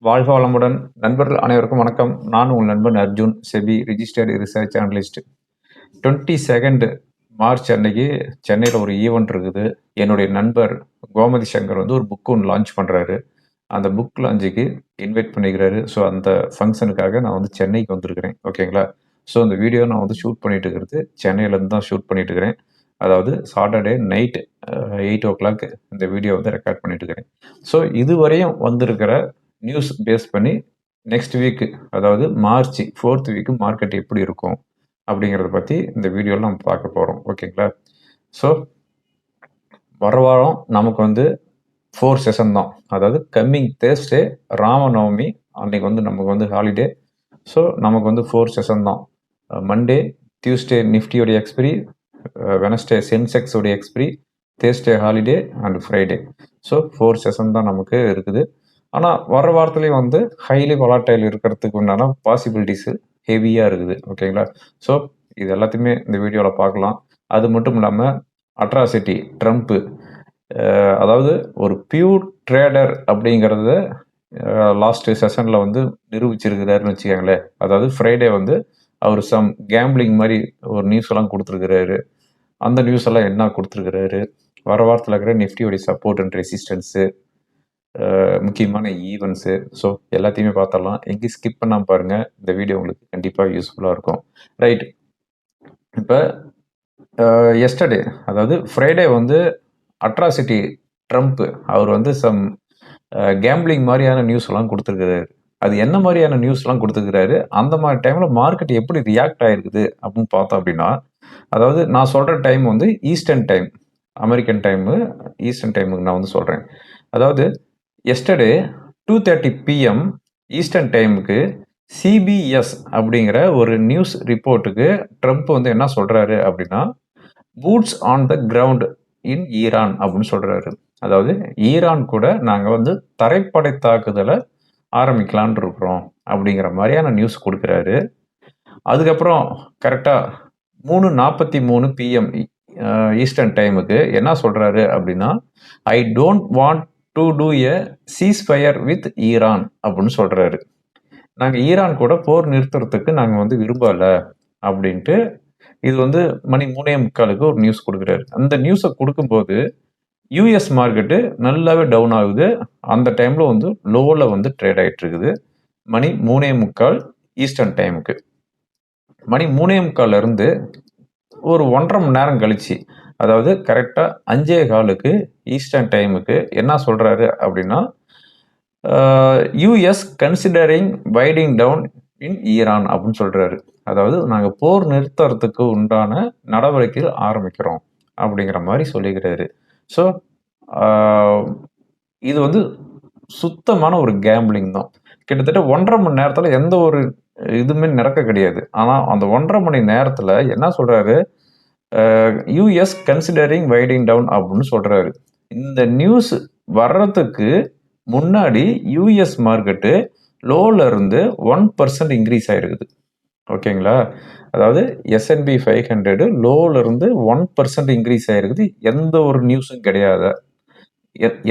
வாழ்க வளமுடன். நண்பர்கள் அனைவருக்கும் வணக்கம். நான் உங்கள் நண்பன் Arjun, SEBI registered research analyst. 22 March அன்னைக்கு சென்னையில் ஒரு ஈவெண்ட் இருக்குது. என்னுடைய நண்பர் கோமதி சங்கர் வந்து ஒரு புக் ஒன்று லான்ச் பண்ணுறாரு. அந்த புக் லான்ச்சுக்கு இன்வைட் பண்ணிக்கிறாரு. ஸோ அந்த ஃபங்க்ஷனுக்காக நான் வந்து சென்னைக்கு வந்திருக்கிறேன். ஓகேங்களா? ஸோ அந்த வீடியோ நான் வந்து ஷூட் பண்ணிட்டு இருக்கிறது சென்னையிலேருந்து தான் ஷூட் பண்ணிட்டு இருக்கிறேன். அதாவது சாட்டர்டே நைட் 8:00 இந்த வீடியோ வந்து ரெக்கார்ட் பண்ணிட்டு இருக்கிறேன். ஸோ இதுவரையும் வந்திருக்கிற நியூஸ் பேஸ் பண்ணி நெக்ஸ்ட் வீக்கு, அதாவது மார்ச் 4th வீக்கு மார்க்கெட் எப்படி இருக்கும் அப்படிங்கிறத பற்றி இந்த வீடியோவில் நம்ம பார்க்க போகிறோம். ஓகேங்களா? ஸோ வர வாரம் நமக்கு வந்து 4 செஷன் தான். அதாவது கம்மிங் தேர்ஸ்டே ராமநவமி அன்னைக்கு வந்து நமக்கு வந்து ஹாலிடே. ஸோ நமக்கு வந்து 4 செஷன் தான். மண்டே, டியூஸ்டே நிஃப்டியோடைய எக்ஸ்பிரி, வெனஸ்டே சென்செக்ஸோடைய expiry, Thursday holiday and Friday. So 4 session தான் நமக்கு இருக்குது. ஆனால் வர வாரத்துலேயும் வந்து ஹைலி வொலாட்டைல் இருக்கிறதுக்கு உண்டான பாசிபிலிட்டிஸு ஹெவியாக இருக்குது. ஓகேங்களா? ஸோ இது எல்லாத்தையுமே இந்த வீடியோவில் பார்க்கலாம். அது மட்டும் இல்லாமல் அட்ராசிட்டி ட்ரம்ப்பு, அதாவது ஒரு பியூர் ட்ரேடர் அப்படிங்கிறத லாஸ்ட் செஷனில் வந்து நிரூபிச்சிருக்கிறாருன்னு வச்சுக்கோங்களேன். அதாவது ஃப்ரைடே வந்து அவர் சம் கேம்பிளிங் மாதிரி ஒரு நியூஸ் எல்லாம் கொடுத்துருக்கிறாரு. அந்த நியூஸ் எல்லாம் என்ன கொடுத்துருக்கிறாரு, வர வாரத்தில் இருக்கிற நிஃப்டியோடைய சப்போர்ட் அண்ட் ரெசிஸ்டன்ஸு, முக்கியமான ஈவெண்ட்ஸு, ஸோ எல்லாத்தையுமே பார்த்தரலாம். எங்கேயும் ஸ்கிப் பண்ணாமல் பாருங்கள். இந்த வீடியோ உங்களுக்கு கண்டிப்பாக யூஸ்ஃபுல்லாக இருக்கும். ரைட். இப்போ எஸ்டர்டே, அதாவது ஃப்ரைடே வந்து அட்ராசிட்டி ட்ரம்ப் அவர் வந்து சம் கேம்பிளிங் மாதிரியான நியூஸ் எல்லாம் கொடுத்துருக்கிறாரு. அது என்ன மாதிரியான நியூஸ்லாம் கொடுத்துருக்கிறாரு, அந்த மாதிரி டைமில் மார்க்கெட் எப்படி ரியாக்ட் ஆகிருக்குது அப்படின்னு பார்த்தோம் அப்படின்னா, அதாவது நான் சொல்கிற டைம் வந்து eastern time, American time, eastern டைமுக்கு நான் வந்து சொல்கிறேன். அதாவது எஸ்டர்டே 2:30 PM ஈஸ்டர்ன் டைமுக்கு சிபிஎஸ் அப்படிங்கிற ஒரு நியூஸ் ரிப்போர்ட்டுக்கு ட்ரம்ப் வந்து என்ன சொல்கிறாரு அப்படின்னா, boots on the ground in Iran அப்படின்னு சொல்கிறாரு. அதாவது ஈரான் கூட நாங்கள் வந்து தரைப்படை தாக்குதலை ஆரம்பிக்கலான் இருக்கிறோம் அப்படிங்கிற மாதிரியான நியூஸ் கொடுக்குறாரு. அதுக்கப்புறம் கரெக்டாக 3:43 PM ஈஸ்டர்ன் டைமுக்கு என்ன சொல்கிறாரு அப்படின்னா, I don't want to do a ceasefire with Iran அப்படின்னு சொல்கிறாரு. நாங்கள் ஈரான் கூட போர் நிறுத்துறதுக்கு நாங்கள் வந்து விரும்பலை அப்படின்ட்டு இது வந்து மணி 3:45 ஒரு நியூஸ் கொடுக்குறாரு. அந்த நியூஸை கொடுக்கும்போது யூஎஸ் மார்க்கெட்டு நல்லாவே டவுன் ஆகுது. அந்த டைமில் வந்து லோவில் வந்து ட்ரேட் ஆகிட்டு இருக்குது. மணி 3:45 ஈஸ்டர்ன் டைமுக்கு. மணி 3:45 ஒரு 1.5 மணி நேரம் கழிச்சு, அதாவது கரெக்டாக 5:15 ஈஸ்டர்ன் டைமுக்கு என்ன சொல்கிறாரு அப்படின்னா, US considering winding down in Iran அப்படின்னு சொல்கிறாரு. அதாவது நாங்கள் போர் நிறுத்துறதுக்கு உண்டான நடவடிக்கைகள் ஆரம்பிக்கிறோம் அப்படிங்கிற மாதிரி சொல்லிக்கிறாரு. ஸோ இது வந்து சுத்தமான ஒரு கேம்பிளிங் தான். கிட்டத்தட்ட 1.5 மணி நேரத்தில் எந்த ஒரு இதுவுமே நடக்க கிடையாது. ஆனால் அந்த 1.5 மணி நேரத்தில் என்ன சொல்கிறாரு, யூஎஸ் கன்சிடரிங் வைடிங் டவுன் அப்படின்னு சொல்கிறாரு. இந்த நியூஸ் வர்றதுக்கு முன்னாடி யூஎஸ் மார்க்கெட்டு லோவில் இருந்து 1% இன்க்ரீஸ் ஆகிருக்குது. ஓகேங்களா? அதாவது S&P 500 லோவில் இருந்து 1% இன்க்ரீஸ் ஆகிருக்குது. எந்த ஒரு நியூஸும் கிடையாது,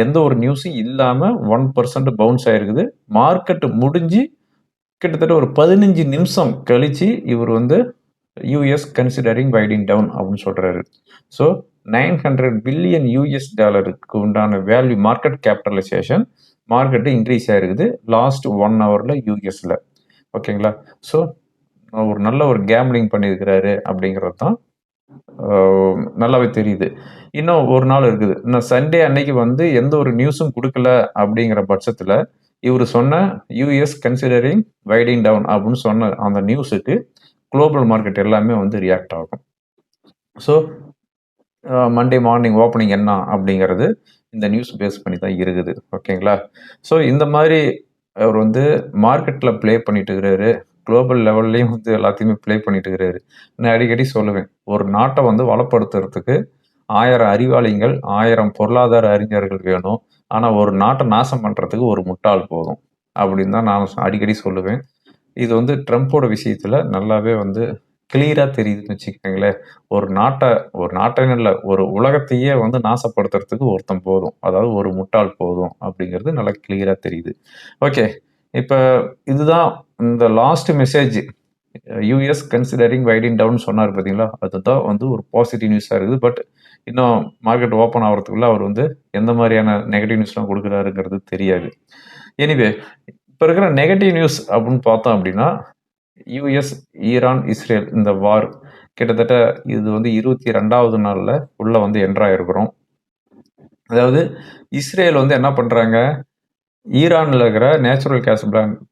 எந்த ஒரு நியூஸும் இல்லாமல் 1% பவுன்ஸ் ஆகிருக்குது. மார்க்கெட்டு முடிஞ்சு கிட்டத்தட்ட ஒரு 15 நிமிஷம் கழிச்சு இவர் வந்து யூஎஸ் கன்சிடரிங் வைடிங் டவுன் அப்படின்னு சொல்கிறாரு. ஸோ $900 பில்லியன் உண்டான value market capitalisation market increase ஆகிருக்குது லாஸ்ட் 1 ஹவரில் யூஎஸில். ஓகேங்களா? ஸோ ஒரு நல்ல ஒரு கேம்பிளிங் பண்ணியிருக்கிறாரு அப்படிங்கிறது தான் நல்லாவே தெரியுது. இன்னும் ஒரு நாள் இருக்குது. இன்னும் சண்டே அன்னைக்கு வந்து எந்த ஒரு நியூஸும் கொடுக்கல அப்படிங்கிற பட்சத்தில் இவர் சொன்ன யூஎஸ் கன்சிடரிங் வைடிங் டவுன் அப்படின்னு சொன்ன அந்த நியூஸுக்கு குளோபல் மார்க்கெட் எல்லாமே வந்து ரியாக்ட் ஆகும். ஸோ மண்டே மார்னிங் ஓப்பனிங் என்ன அப்படிங்கிறது இந்த நியூஸ் பேஸ் பண்ணி தான் இருக்குது. ஓகேங்களா? ஸோ இந்த மாதிரி அவர் வந்து மார்க்கெட்டில் ப்ளே பண்ணிட்டு இருக்கிறாரு. குளோபல் லெவல்லையும் வந்து எல்லாத்தையுமே ப்ளே பண்ணிட்டு இருக்கிறாரு. நான் அடிக்கடி சொல்லுவேன், ஒரு நாட்டை வந்து வளப்படுத்துறதுக்கு 1000 அறிவாளிகள், 1000 பொருளாதார அறிஞர்கள் வேணும். ஆனால் ஒரு நாட்டை நாசம் பண்ணுறதுக்கு ஒரு முட்டாள் போதும் அப்படின்னு தான் நான் அடிக்கடி சொல்லுவேன். இது வந்து ட்ரம்ப்போட விஷயத்தில் நல்லாவே வந்து கிளியராக தெரியுதுன்னு வச்சுக்கோங்களேன். ஒரு நாட்டைன்னு இல்லை, ஒரு உலகத்தையே வந்து நாசப்படுத்துறதுக்கு ஒருத்தன் போதும், அதாவது ஒரு முட்டாள் போதும் அப்படிங்கிறது நல்லா கிளியராக தெரியுது. ஓகே, இப்ப இதுதான் இந்த last message US considering winding down சொன்னார் பார்த்தீங்களா? அதுதான் வந்து ஒரு பாசிட்டிவ் நியூஸா இருக்குது. பட் இன்னும் மார்க்கெட் ஓப்பன் ஆகுறதுக்குள்ள அவர் வந்து எந்த மாதிரியான நெகட்டிவ் நியூஸ்லாம் குடுக்குறாருங்கிறது தெரியாது. எனிவே இப்ப இருக்கிற நெகட்டிவ் நியூஸ் அப்படின்னு பார்த்தோம் அப்படின்னா, யுஎஸ், ஈரான், இஸ்ரேல் இந்த வார் கிட்டத்தட்ட இது வந்து 22வது நாள்ல உள்ள வந்து என்டர் ஆயிருக்கிறோம். அதாவது இஸ்ரேல் வந்து என்ன பண்றாங்க, ஈரான்ல இருக்கிற நேச்சுரல் கேஸ்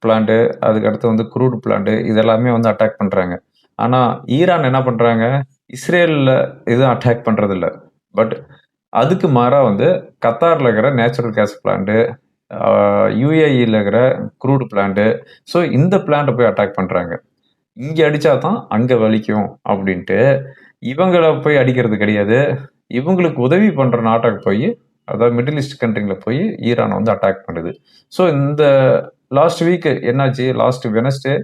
பிளான்ட் அதுக்கடுத்து வந்து க்ரூட் பிளான்ட் இதெல்லாமே வந்து அட்டாக் பண்றாங்க. ஆனா ஈரான் என்ன பண்றாங்க, இஸ்ரேல்ல எதுவும் அட்டாக் பண்றது இல்ல. பட் அதுக்கு மாறா வந்து கத்தார்ல இருக்கிற நேச்சுரல் கேஸ் பிளான்ட், யுஏஇல இருக்கிற க்ரூட் பிளான்ட், ஸோ இந்த பிளான்ட்ட போய் அட்டாக் பண்றாங்க. இங்க அடிச்சா தான் அங்க வலிக்கும் அப்படின்ட்டு இவங்கள போய் அடிக்கிறது கிடையாது. இவங்களுக்கு உதவி பண்ற நாட்டுக்கு போய் அதாவது மிடில் ஈஸ்ட் கண்ட்ரில போய் ஈரான் வந்து அட்டாக் பண்ணுது. ஸோ இந்த லாஸ்ட் வீக் என்னாச்சு? லாஸ்ட் வெட்னஸ்டே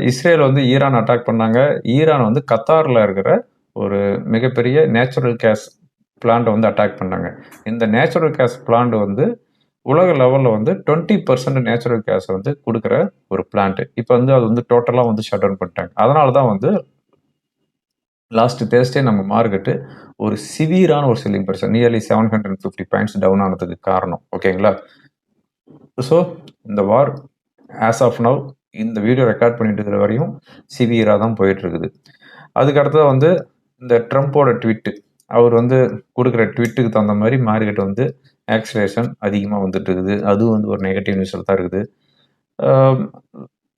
இஸ்ரேல் வந்து ஈரான் அட்டாக் பண்ணாங்க. ஈரான் வந்து கத்தார்ல இருக்கிற ஒரு மிகப்பெரிய நேச்சுரல் கேஸ் பிளான்ட் வந்து அட்டாக் பண்ணாங்க. இந்த நேச்சுரல் கேஸ் பிளான்ட் வந்து உலக லெவல்ல வந்து 20% நேச்சுரல் கேஸ் வந்து குடுக்குற ஒரு பிளான்ட். இப்ப வந்து அது வந்து டோட்டலா வந்து ஷட் டவுன் பண்ணிட்டாங்க. அதனால தான் வந்து லாஸ்ட் தேர்ஸ்டே நம்ம மார்க்கெட் ஒரு சிவியரான ஒரு selling pressure nearly 750 points down ஆனதுக்கு காரணம். ஓகேங்களா? ஸோ இந்த வார் ஆஸ் ஆஃப் நவ் இந்த வீடியோ ரெக்கார்ட் பண்ணிட்டு இருக்கிற வரையும் சிவியரா தான் போயிட்டு இருக்குது. அதுக்கு அடுத்தது வந்து இந்த ட்ரம்ப்போட ட்வீட் அவர் வந்து கொடுக்குற ட்வீட்டுக்கு தகுந்த மாதிரி மார்க்கெட் வந்து ஆக்சிலேஷன் அதிகமாக வந்துட்டு இருக்குது. அதுவும் வந்து ஒரு நெகட்டிவ் நியூஸில் தான் இருக்குது.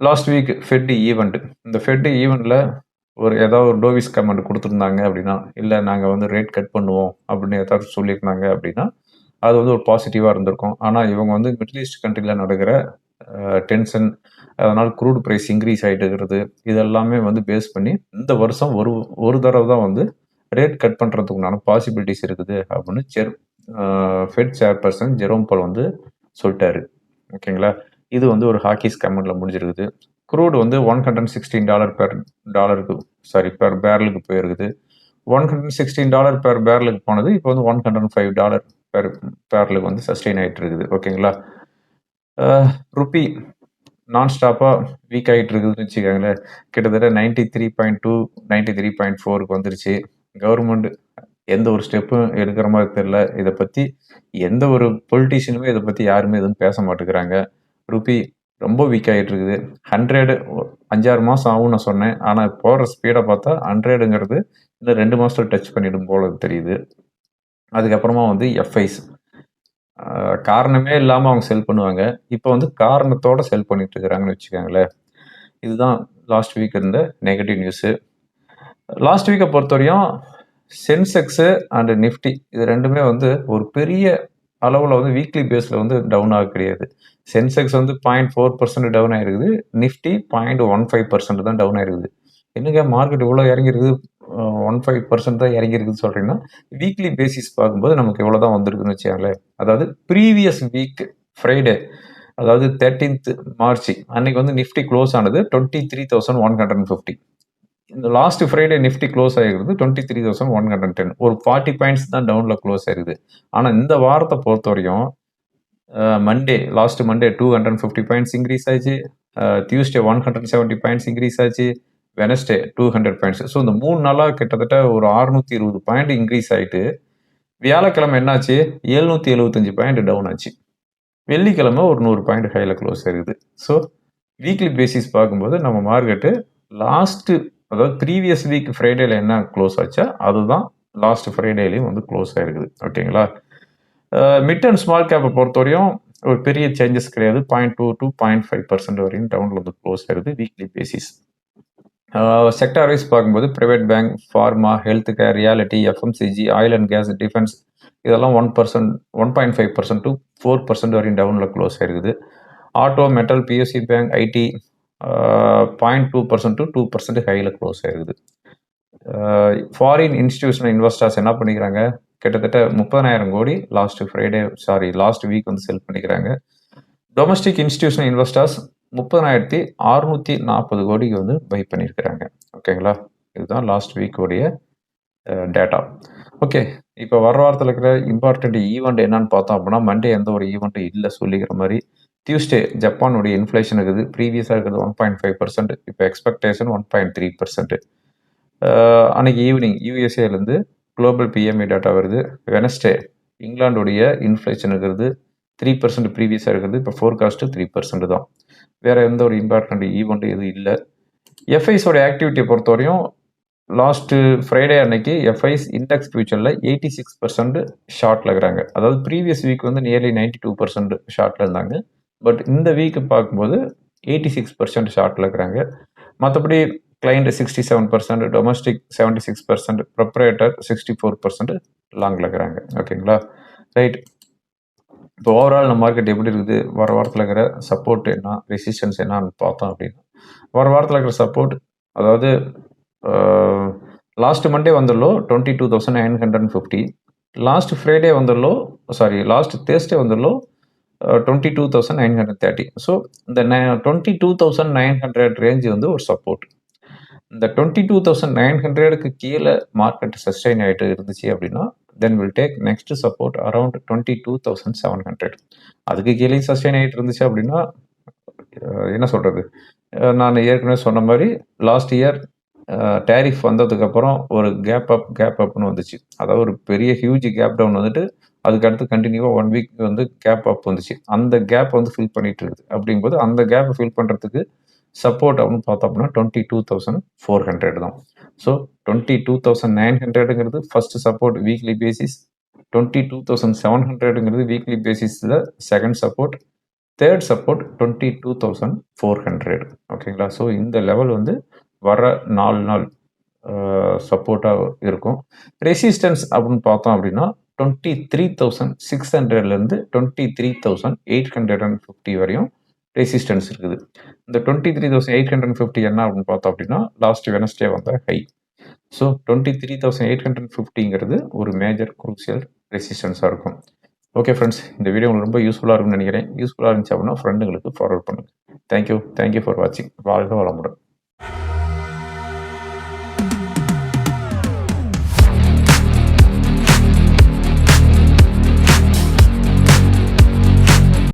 லாஸ்ட் வீக் ஃபெட் ஈவெண்ட் இந்த ஃபெட் ஈவெண்ட்டில் ஏதாவது ஒரு டோவிஸ் கமெண்ட் கொடுத்துருந்தாங்க அப்படின்னா, இல்லை நாங்கள் வந்து ரேட் கட் பண்ணுவோம் அப்படின்னு ஏதாவது சொல்லியிருந்தாங்க அப்படின்னா, அது வந்து ஒரு பாசிட்டிவாக இருந்திருக்கும். ஆனால் இவங்க வந்து மிடில் ஈஸ்ட் கண்ட்ரியில் நடக்கிற டென்ஷன், அதனால் க்ரூட் ப்ரைஸ் இன்க்ரீஸ் ஆகிட்டு இருக்கிறது, இதெல்லாமே வந்து பேஸ் பண்ணி இந்த வருஷம் ஒரு தடவை தான் வந்து ரேட் கட் பண்ணுறதுக்கு உண்டான பாசிபிலிட்டிஸ் இருக்குது அப்படின்னு ஃபெட் சேர்பர்சன் ஜெரோம் பால் வந்து சொல்லிட்டாரு. ஓகேங்களா? இது வந்து ஒரு ஹாக்கிஸ் கமெண்ட்ல முடிஞ்சிருக்குது. க்ரூட் வந்து $116 பெர் பேரலுக்கு போயிருக்குது. $116 பெர் பேரலுக்கு போனது இப்போ வந்து $105 பெர் பேரலுக்கு வந்து சஸ்டெயின் ஆகிட்டு இருக்குது. ஓகேங்களா? ருப்பி நான் ஸ்டாப்பாக வீக் ஆகிட்டு இருக்குதுன்னு வச்சுக்கோங்களேன். கிட்டத்தட்ட 93.2 93.4க்கு வந்துருச்சு. கவர்மெண்ட் எந்த ஒரு ஸ்டெப்பும் எடுக்கிற மாதிரி தெரியல. இதை பற்றி எந்த ஒரு பொலிட்டீஷியனுமே இதை பற்றி யாருமே எதுவும் பேச மாட்டேங்கிறாங்க. ருப்பி ரொம்ப வீக் ஆகிட்டு இருக்குது. 100 5-6 மாதம் ஆகும் நான் சொன்னேன். ஆனால் போகிற ஸ்பீடை பார்த்தா 100ங்கிறது இன்னும் 2 மாதத்துல டச் பண்ணிடும் போல தெரியுது. அதுக்கப்புறமா வந்து எஃப்ஐஸ் காரணமே இல்லாமல் அவங்க செல் பண்ணுவாங்க. இப்போ வந்து காரணத்தோட செல் பண்ணிட்டு இருக்கிறாங்கன்னு வச்சுக்கோங்களேன். இதுதான் லாஸ்ட் வீக் இருந்த நெகட்டிவ் நியூஸு. லாஸ்ட் வீக்கை பொறுத்தவரையும் சென்செக்ஸு அண்ட் நிஃப்டி இது ரெண்டுமே வந்து ஒரு பெரிய அளவில் வந்து வீக்லி பேஸில் வந்து டவுன் ஆக கிடையாது. சென்செக்ஸ் வந்து 0.4% டவுன் ஆகிருக்குது. நிஃப்டி 0.15% தான் டவுன் ஆகிருக்குது. என்னங்க மார்க்கெட் இவ்வளோ இறங்கிருக்குது, 15% தான் இறங்கிருக்குன்னு சொல்கிறீங்கன்னா, வீக்லி பேசிஸ் பார்க்கும்போது நமக்கு இவ்வளோ தான் வந்திருக்குன்னு வச்சுக்கோங்களேன். அதாவது ப்ரீவியஸ் வீக் ஃப்ரைடே, அதாவது 13th மார்ச் அன்னைக்கு வந்து நிஃப்டி க்ளோஸ் ஆனது 23,150. இந்த லாஸ்ட் ஃப்ரைடே நிஃப்டி க்ளோஸ் ஆகிருக்குது 23,110. ஒரு 40 பாயிண்ட்ஸ் தான் டவுனில் க்ளோஸ் ஆகிருக்குது. ஆனால் இந்த வாரத்தை பொறுத்த வரையும் லாஸ்ட் மண்டே 250 பாயிண்ட்ஸ் இன்க்ரீஸ் ஆச்சு. டியூஸ்டே 170 பாயிண்ட்ஸ் இன்க்ரீஸ் ஆச்சு. Wednesday 200 points. ஸோ இந்த 3 நாளாக கிட்டத்தட்ட ஒரு 620 பாயிண்ட் இன்க்ரீஸ் ஆகிட்டு வியாழக்கிழமை என்னாச்சு 775 பாயிண்ட் டவுன் ஆச்சு. வெள்ளிக்கிழமை ஒரு 100 பாயிண்ட் ஹையில் க்ளோஸ் ஆகிருக்குது. ஸோ வீக்லி பேசிஸ் பார்க்கும்போது நம்ம மார்க்கெட்டு அதாவது ப்ரீவியஸ் வீக் ஃப்ரைடேல என்ன க்ளோஸ் ஆச்சா அதுதான் லாஸ்ட் ஃப்ரைடேலையும் வந்து க்ளோஸ் ஆகிருக்குது. ஓகேங்களா? மிட் அண்ட் ஸ்மால் கேப்பை பொறுத்தவரையும் ஒரு பெரிய சேஞ்சஸ் கிடையாது. 0.2 to 0.5% வரையும் டவுனில் வந்து க்ளோஸ் ஆகிருது வீக்லி பேசிஸ். செக்டார் வைஸ் பார்க்கும்போது private bank, pharma, health care, realty, FMCG, oil and gas, defence இதெல்லாம் 1.5% to 4% வரையும் டவுனில் க்ளோஸ் ஆகிருக்குது. Auto, metal, PSU bank, IT 0.2% to 2% ஹையில் க்ளோஸ் ஆகிருக்குது. ஃபாரின் இன்ஸ்டிடியூஷனல் இன்வெஸ்டர்ஸ் என்ன பண்ணிக்கிறாங்க, கிட்டத்தட்ட 30,000 கோடி லாஸ்ட் வீக் வந்து செல் பண்ணிக்கிறாங்க. டொமஸ்டிக் இன்ஸ்டிடியூஷனல் இன்வெஸ்டர்ஸ் 30,640 கோடிக்கு வந்து பை பண்ணியிருக்கிறாங்க. ஓகேங்களா? இதுதான் லாஸ்ட் வீக்கோடைய டேட்டா. ஓகே, இப்போ வர வாரத்தில் இருக்கிற இம்பார்ட்டண்ட் ஈவெண்ட் என்னன்னு பார்த்தோம் அப்படின்னா, மண்டே எந்த ஒரு ஈவெண்ட்டும் இல்லை சொல்லிக்கிற மாதிரி. டியூஸ்டே ஜப்பானுடைய இன்ஃப்ளேஷன் இருக்குது. ப்ரீவியஸாக இருக்கிறது 1.5%. இப்போ எக்ஸ்பெக்டேஷன் 1.3%. அன்னைக்கு ஈவினிங் யூஎஸ்ஏலேருந்து குளோபல் பிஎம்ஐ டேட்டா வருது. வெனஸ்டே இங்கிலாந்துடைய இன்ஃப்ளேஷன் இருக்கிறது 3% ப்ரீவியஸாக இருக்கிறது. இப்போ ஃபோர்காஸ்ட்டு 3% தான். வேறு எந்த ஒரு இம்பார்ட்டன்ட் ஈவெண்ட் எதுவும் இல்லை. எஃப்ஐஸோட ஆக்டிவிட்டியை பொறுத்தவரையும் லாஸ்ட்டு ஃப்ரைடே அன்னைக்கு எஃப்ஐஸ் இண்டெக்ஸ் ஃபியூச்சரில் 86% ஷார்ட்டில் இருக்கிறாங்க. அதாவது ப்ரீவியஸ் வீக் வந்து நியர்லி 92% ஷார்ட்டில் இருந்தாங்க. பட் இந்த வீக்கு பார்க்கும்போது 86% ஷார்ட்டில் இருக்கிறாங்க. மற்றபடி கிளைண்ட் 67%, டொமஸ்டிக் 76%, ப்ரொப்ரேட்டர் 64% லாங்கில் இருக்கிறாங்க. ஓகேங்களா, ரைட். இப்போ ஓவரால் நம்ம மார்க்கெட் எப்படி இருக்குது, வர வாரத்தில் இருக்கிற சப்போர்ட் என்ன, ரெசிஸ்டன்ஸ் என்னன்னு பார்த்தோம் அப்படின்னா, வர வாரத்தில் இருக்கிற சப்போர்ட், அதாவது லாஸ்ட் மண்டே வந்துள்ளோ 22,950, லாஸ்ட் ஃப்ரைடே வந்துள்ளோ லாஸ்ட் தேர்ஸ்டே வந்துள்ளோ 22,930. ஸோ இந்த 22,900 ரேஞ்சு வந்து ஒரு சப்போர்ட். இந்த 22,900க்கு கீழே மார்க்கெட் சஸ்டைன் ஆகிட்டு இருந்துச்சு அப்படின்னா then will take next support around 22,700. அதுக்கு கீழே சஸ்டைன் ஆகிட்டு இருந்துச்சு அப்படின்னா என்ன சொல்கிறது, நான் ஏற்கனவே சொன்ன மாதிரி லாஸ்ட் இயர் டேரிஃப் வந்ததுக்கப்புறம் ஒரு கேப் அப்னு வந்துச்சு. அதாவது ஒரு பெரிய ஹியூஜ் கேப் டவுன் வந்துட்டு அதுக்கு அடுத்து கண்டினியூவாக 1 வீக் வந்து கேப் அப் வந்துச்சு. அந்த கேப் வந்து ஃபில் பண்ணிட்டு இருக்குது. அப்படிங்கும்போது அந்த கேப்பை ஃபில் பண்ணுறதுக்கு சப்போர்ட் அப்படின்னு பார்த்தோம் அப்படின்னா 22,400 தான். ஸோ 22,900ங்கிறது ஃபர்ஸ்ட் சப்போர்ட் வீக்லி பேசிஸ், 22,700ங்கிறது வீக்லி பேசிஸில் செகண்ட் சப்போர்ட், தேர்ட் சப்போர்ட் 22,400. ஓகேங்களா, ஸோ இந்த லெவல் வந்து வர 4 நாள் சப்போர்ட்டாக இருக்கும். ரெசிஸ்டன்ஸ் அப்படின்னு பார்த்தோம் அப்படின்னா 23,600லேருந்து 23,850 வரையும் ரெசிஸ்டன்ஸ் இருக்குது. இந்த 23,850 என்ன அப்படின்னு பார்த்தோம் அப்படின்னா லாஸ்ட் வெனஸ்டே வந்த ஹை. ஸோ 23,850ங்கிறது ஒரு மேஜர் குரூசியல் ரெசிஸ்டன்ஸாக இருக்கும். ஓகே ஃப்ரெண்ட்ஸ், இந்த வீடியோ உங்களுக்கு ரொம்ப யூஸ்ஃபுல்லாக இருக்கும்னு நினைக்கிறேன். யூஸ்ஃபுல்லாக இருந்துச்சு அப்படின்னா ஃப்ரெண்டுங்களுக்கு ஃபார்வர்ட் பண்ணுங்கள். தேங்க்யூ ஃபார் வாட்சிங். வாழ்க வளமுடன்.